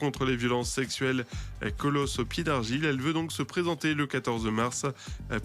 contre les violences sexuelles Colosse au pied d'argile. Elle veut donc se présenter le 14 mars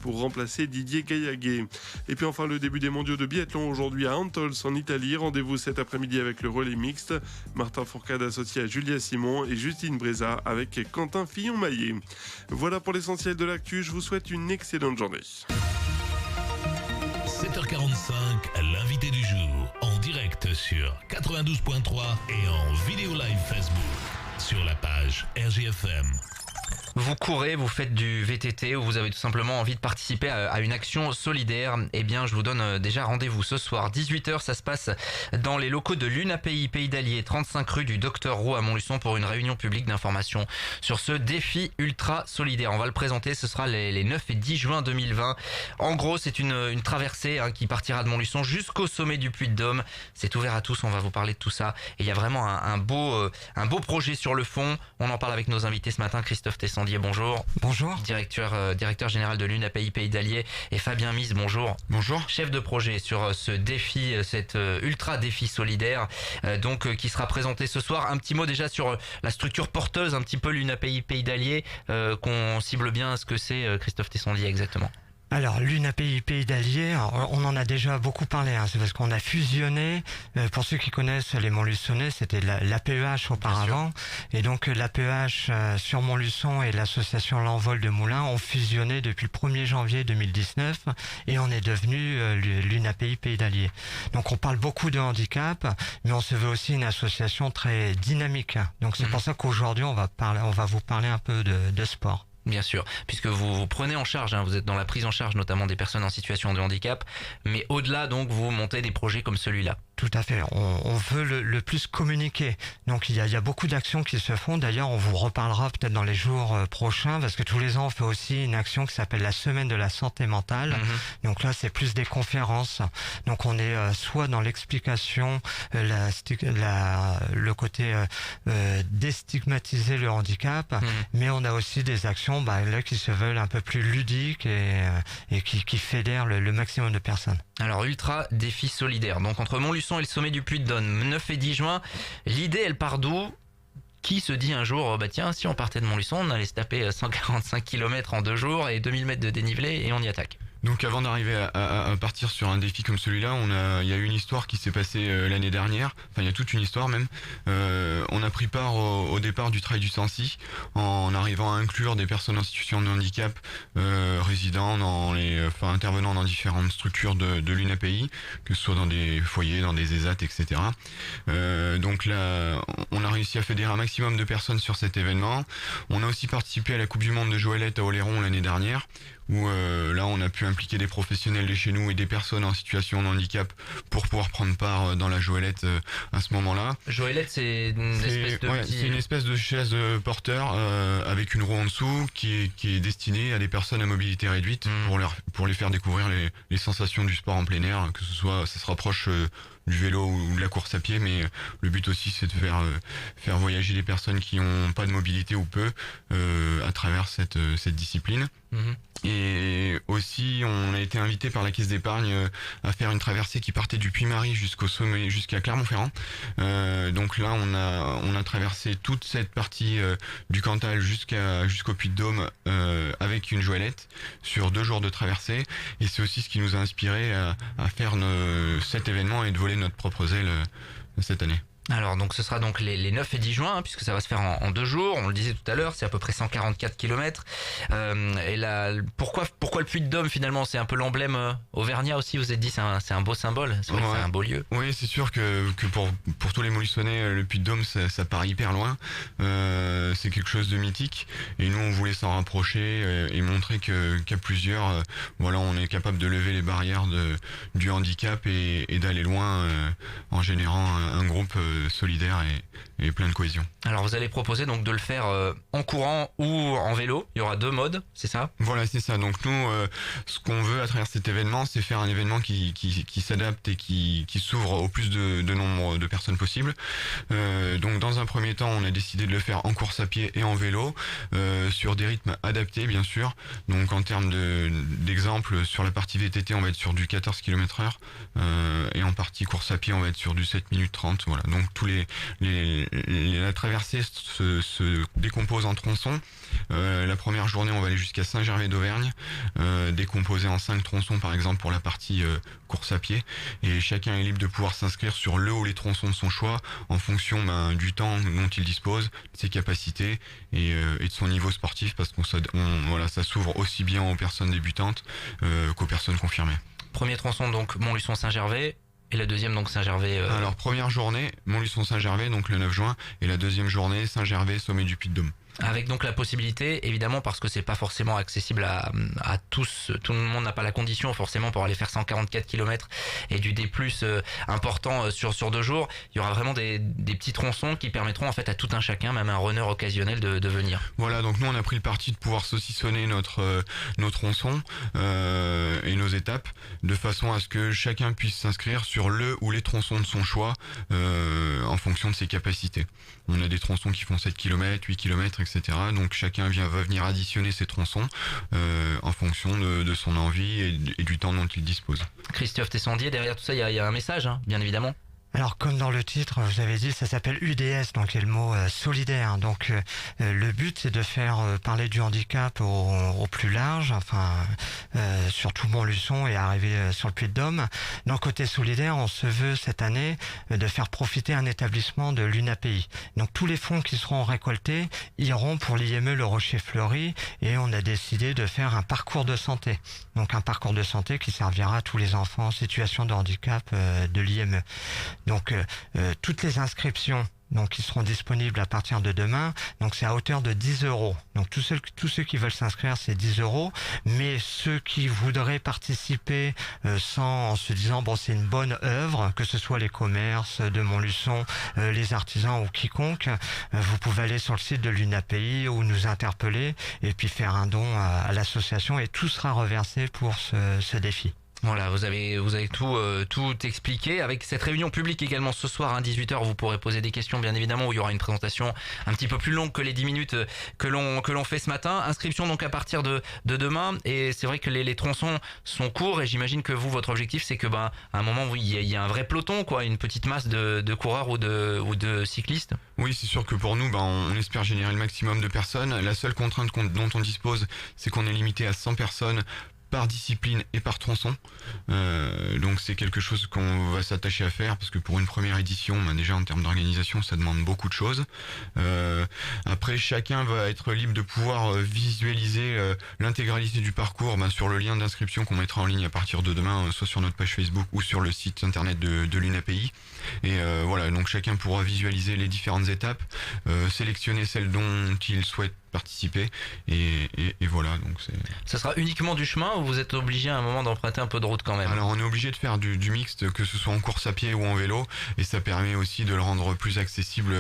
pour remplacer Didier Gaillaguet. Et puis enfin, le début des mondiaux de biathlon aujourd'hui à Antols en Italie. Rendez-vous cet après-midi avec le relais mixte. Martin Fourcade associé à Julia Simon et Justine Breza avec Quentin Fillon-Maillet. Voilà pour l'essentiel de l'actu. Je vous souhaite une excellente journée. 7h45, l'invité du jour, en direct sur 92.3 et en vidéo live Facebook sur la page RGFM. Vous courez, vous faites du VTT ou vous avez tout simplement envie de participer à une action solidaire, eh bien je vous donne déjà rendez-vous ce soir 18h, ça se passe dans les locaux de l'UNAPI Pays d'Allier, 35 rue du Docteur Roux à Montluçon pour une réunion publique d'information sur ce défi ultra solidaire. On va le présenter, ce sera les 9 et 10 juin 2020. En gros, c'est une traversée qui partira de Montluçon jusqu'au sommet du Puy-de-Dôme. C'est ouvert à tous, on va vous parler de tout ça. Et il y a vraiment un beau projet sur le fond. On en parle avec nos invités ce matin, Christophe Tessandier, bonjour. Bonjour. Directeur général de l'UNAPI Pays d'Allier, et Fabien Mise, bonjour. Bonjour. Chef de projet sur ce défi, cet ultra défi solidaire, qui sera présenté ce soir. Un petit mot déjà sur la structure porteuse, un petit peu l'UNAPI Pays d'Allier, qu'on cible bien ce que c'est, Christophe Tessandier exactement. Alors, l'UNAPI Pays d'Allier, on en a déjà beaucoup parlé, c'est parce qu'on a fusionné, pour ceux qui connaissent les Montluçonnais, c'était l'APEH auparavant, et donc l'APEH sur Montluçon et l'association L'Envol de Moulins ont fusionné depuis le 1er janvier 2019, et on est devenu l'UNAPI Pays d'Allier. Donc on parle beaucoup de handicap, mais on se veut aussi une association très dynamique, donc c'est pour ça qu'aujourd'hui on va vous parler un peu de sport. Bien sûr, puisque vous prenez en charge, vous êtes dans la prise en charge notamment des personnes en situation de handicap, mais au-delà donc vous montez des projets comme celui-là. Tout à fait, on veut le plus communiquer, donc il y a beaucoup d'actions qui se font, d'ailleurs on vous reparlera peut-être dans les jours prochains, parce que tous les ans on fait aussi une action qui s'appelle la semaine de la santé mentale, donc là c'est plus des conférences, donc on est soit dans l'explication, le côté déstigmatiser le handicap, mais on a aussi des actions là qui se veulent un peu plus ludiques et qui fédèrent le maximum de personnes. Alors ultra défi solidaire, donc entre Montluçon et le sommet du Puy-de-Dôme, 9 et 10 juin, l'idée elle part d'où ? Qui se dit un jour, tiens, si on partait de Montluçon, on allait se taper 145 km en 2 jours et 2000 mètres de dénivelé et on y attaque. Donc avant d'arriver à partir sur un défi comme celui-là, il y a une histoire qui s'est passée l'année dernière. Enfin, il y a toute une histoire même. On a pris part au départ du Trail du Sancy en arrivant à inclure des personnes en situation de handicap résidant intervenant dans différentes structures de l'UNAPI, que ce soit dans des foyers, dans des ESAT, etc. Donc là, on a réussi à fédérer un maximum de personnes sur cet événement. On a aussi participé à la Coupe du Monde de Joëlette à Oléron l'année dernière, où là on a pu impliquer des professionnels de chez nous et des personnes en situation de handicap pour pouvoir prendre part dans la Joëlette à ce moment-là. Joëlette, c'est une espèce de chaise porteur avec une roue en dessous qui est destinée à des personnes à mobilité réduite pour les faire découvrir les sensations du sport en plein air, que ce soit ça se rapproche du vélo ou de la course à pied, mais le but aussi c'est de faire voyager les personnes qui ont pas de mobilité ou peu à travers cette discipline. Et aussi, on a été invité par la Caisse d'épargne à faire une traversée qui partait du Puy-Marie jusqu'au sommet, jusqu'à Clermont-Ferrand. Donc là, on a traversé toute cette partie du Cantal jusqu'au Puy-de-Dôme avec une Joëlette sur 2 jours de traversée. Et c'est aussi ce qui nous a inspiré à faire cet événement et de voler notre propre aile cette année. Alors donc ce sera donc les 9 et 10 juin, puisque ça va se faire en 2 jours, on le disait tout à l'heure, c'est à peu près 144 km. Et là, pourquoi le Puy-de-Dôme finalement? C'est un peu l'emblème auvergnat aussi, vous vous êtes dit c'est un beau symbole, c'est vrai que c'est un beau lieu. Oui, c'est sûr que pour tous les Montluçonnais, le Puy-de-Dôme ça paraît hyper loin, c'est quelque chose de mythique, et nous on voulait s'en rapprocher et montrer qu'à plusieurs, on est capable de lever les barrières du handicap et d'aller loin en générant un groupe solidaire et plein de cohésion. Alors vous allez proposer donc de le faire en courant ou en vélo, il y aura 2 modes, c'est ça? Voilà, c'est ça. Donc nous, ce qu'on veut à travers cet événement, c'est faire un événement qui s'adapte et qui s'ouvre au plus de nombre de personnes possible. Donc dans un premier temps, on a décidé de le faire en course à pied et en vélo, sur des rythmes adaptés bien sûr. Donc en termes d'exemple, sur la partie VTT, on va être sur du 14 km/h, et en partie course à pied, on va être sur du 7 minutes 30. Voilà. Donc donc la traversée se décompose en tronçons. La première journée, on va aller jusqu'à Saint-Gervais d'Auvergne, décomposé en 5 tronçons par exemple pour la partie course à pied, et chacun est libre de pouvoir s'inscrire sur le ou les tronçons de son choix en fonction du temps dont il dispose, de ses capacités et de son niveau sportif, parce ça s'ouvre aussi bien aux personnes débutantes qu'aux personnes confirmées. Premier tronçon donc Montluçon-Saint-Gervais. Et la deuxième donc Saint-Gervais. Alors première journée, Montluçon-Saint-Gervais, donc le 9 juin, et la deuxième journée, Saint-Gervais, sommet du Puy-de-Dôme. Avec donc la possibilité, évidemment, parce que c'est pas forcément accessible à tous, tout le monde n'a pas la condition forcément pour aller faire 144 km et du D+ important sur 2 jours. Il y aura vraiment des petits tronçons qui permettront en fait à tout un chacun, même un runner occasionnel, de venir. Voilà, donc nous on a pris le parti de pouvoir saucissonner nos tronçons et nos étapes de façon à ce que chacun puisse s'inscrire sur le ou les tronçons de son choix en fonction de ses capacités. On a des tronçons qui font 7 km, 8 km, etc. Donc chacun va venir additionner ses tronçons en fonction de son envie et du temps dont il dispose. Christophe Tessandier, derrière tout ça, il y a un message, hein, bien évidemment. Alors comme dans le titre, vous avez dit, ça s'appelle UDS, donc il y a le mot solidaire. Donc le but c'est de faire parler du handicap au plus large, enfin surtout Montluçon et arriver sur le Puy-de-Dôme. Dans le côté solidaire, on se veut cette année de faire profiter un établissement de l'UNAPI. Donc tous les fonds qui seront récoltés iront pour l'IME Le Rocher-Fleury, et on a décidé de faire un parcours de santé. Donc un parcours de santé qui servira à tous les enfants en situation de handicap de l'IME. Donc toutes les inscriptions qui seront disponibles à partir de demain, donc c'est à hauteur de 10 €. Donc tous ceux qui veulent s'inscrire, c'est 10 €, mais ceux qui voudraient participer en se disant bon, c'est une bonne œuvre, que ce soit les commerces de Montluçon, les artisans ou quiconque, vous pouvez aller sur le site de l'UNAPI ou nous interpeller et puis faire un don à l'association, et tout sera reversé pour ce défi. Voilà, vous avez tout expliqué, avec cette réunion publique également ce soir à 18h. Vous pourrez poser des questions, bien évidemment, où il y aura une présentation un petit peu plus longue que les 10 minutes que l'on fait ce matin. Inscription donc à partir de demain, et c'est vrai que les tronçons sont courts, et j'imagine que votre objectif c'est que à un moment il y a un vrai peloton, quoi, une petite masse de coureurs ou de cyclistes. Oui, c'est sûr que pour nous, on espère générer le maximum de personnes. La seule contrainte dont on dispose, c'est qu'on est limité à 100 personnes par discipline et par tronçon. Donc c'est quelque chose qu'on va s'attacher à faire, parce que pour une première édition, déjà en termes d'organisation, ça demande beaucoup de choses. Après, chacun va être libre de pouvoir visualiser l'intégralité du parcours sur le lien d'inscription qu'on mettra en ligne à partir de demain, soit sur notre page Facebook ou sur le site internet de l'UNAPI. Et voilà, donc chacun pourra visualiser les différentes étapes, sélectionner celles dont il souhaite participer, et voilà. Donc ça sera uniquement du chemin, ou vous êtes obligé à un moment d'emprunter un peu de route quand même? Alors on est obligé de faire du mixte, que ce soit en course à pied ou en vélo, et ça permet aussi de le rendre plus accessible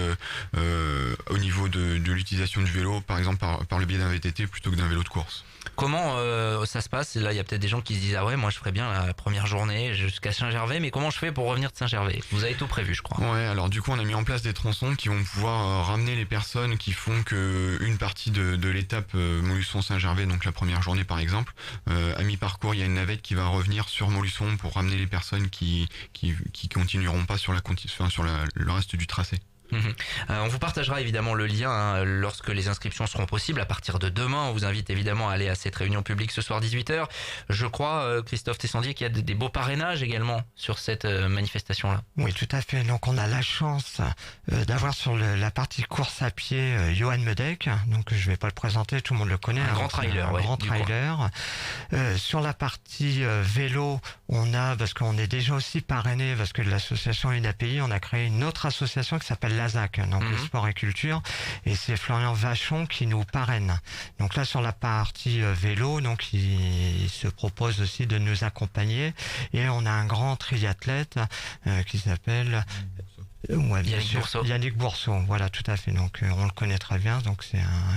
au niveau de l'utilisation du vélo, par exemple par le biais d'un VTT plutôt que d'un vélo de course. Comment ça se passe? Là, il y a peut-être des gens qui se disent ah ouais, moi je ferais bien la première journée jusqu'à Saint-Gervais, mais comment je fais pour revenir de Saint-Gervais? Vous avez tout prévu, je crois. Ouais, alors du coup on a mis en place des tronçons qui vont pouvoir ramener les personnes qui font que une partie de l'étape Montluçon-Saint-Gervais, donc la première journée par exemple. À mi-parcours, il y a une navette qui va revenir sur Montluçon pour ramener les personnes qui continueront pas sur le reste du tracé. On vous partagera évidemment le lien lorsque les inscriptions seront possibles. À partir de demain, on vous invite évidemment à aller à cette réunion publique ce soir 18h. Je crois, Christophe Tessandier, qu'il y a des beaux parrainages également sur cette manifestation-là. Oui, tout à fait. Donc on a la chance d'avoir sur la partie course à pied Johan Medec. Donc je vais pas le présenter, tout le monde le connaît. Un grand trailer, un grand trailer. Sur la partie vélo, on a, parce qu'on est déjà aussi parrainé, parce que l'association UNAPI, on a créé une autre association qui s'appelle l'ASAC, donc le sport et culture, et c'est Florian Vachon qui nous parraine. Donc là sur la partie vélo, donc il se propose aussi de nous accompagner, et on a un grand triathlète qui s'appelle Yannick Bourseau, voilà, tout à fait. Donc on le connaît très bien, donc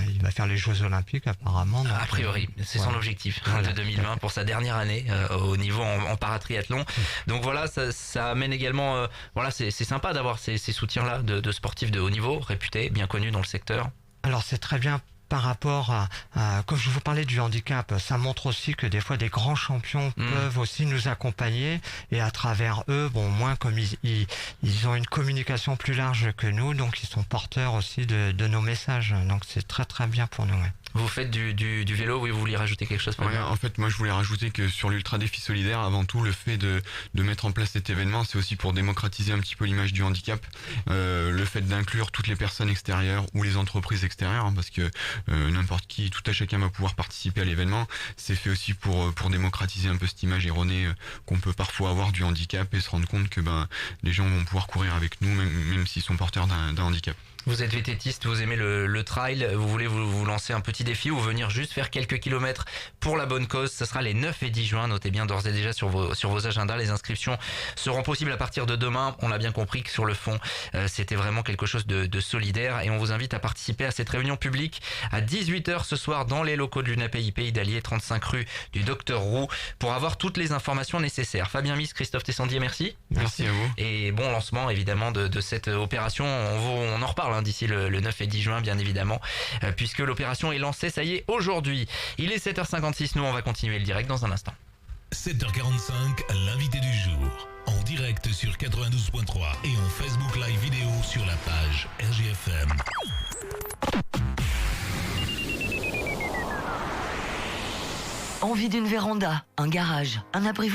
il va faire les Jeux Olympiques apparemment. Donc, a priori, c'est son objectif de 2020 pour sa dernière année au niveau en paratriathlon. Donc voilà, ça amène également, c'est sympa d'avoir ces soutiens-là de sportifs de haut niveau, réputés, bien connus dans le secteur. Alors c'est très bien par rapport comme je vous parlais du handicap, ça montre aussi que des fois des grands champions peuvent aussi nous accompagner et à travers eux, bon, moins comme ils ont une communication plus large que nous, donc ils sont porteurs aussi de nos messages. Donc c'est très très bien pour nous. Ouais. Vous faites du vélo, oui, vous vouliez rajouter quelque chose? Ouais, en fait, moi je voulais rajouter que sur l'Ultra Défi Solidaire, avant tout, le fait de mettre en place cet événement, c'est aussi pour démocratiser un petit peu l'image du handicap, le fait d'inclure toutes les personnes extérieures ou les entreprises extérieures, hein, parce que n'importe qui, tout à chacun va pouvoir participer à l'événement. C'est fait aussi pour démocratiser un peu cette image erronée qu'on peut parfois avoir du handicap et se rendre compte que les gens vont pouvoir courir avec nous, même s'ils sont porteurs d'un handicap. Vous êtes vététiste, vous aimez le trail, vous voulez vous lancer un petit défi ou venir juste faire quelques kilomètres pour la bonne cause. Ce sera les 9 et 10 juin. Notez bien d'ores et déjà sur vos agendas. Les inscriptions seront possibles à partir de demain. On l'a bien compris que sur le fond, c'était vraiment quelque chose de solidaire et on vous invite à participer à cette réunion publique à 18h ce soir dans les locaux de l'UNAPI Pays d'Allier, 35 rue du Docteur Roux, pour avoir toutes les informations nécessaires. Fabien Miss, Christophe Tessandier, merci. Merci à vous. Et bon lancement évidemment de cette opération. On en reparle d'ici le 9 et 10 juin bien évidemment, puisque l'opération est lancée, ça y est, aujourd'hui. Il est 7h56, nous on va continuer le direct dans un instant. 7h45, l'invité du jour. En direct sur 92.3 et en Facebook Live vidéo sur la page RGFM. Envie d'une véranda, un garage, un abri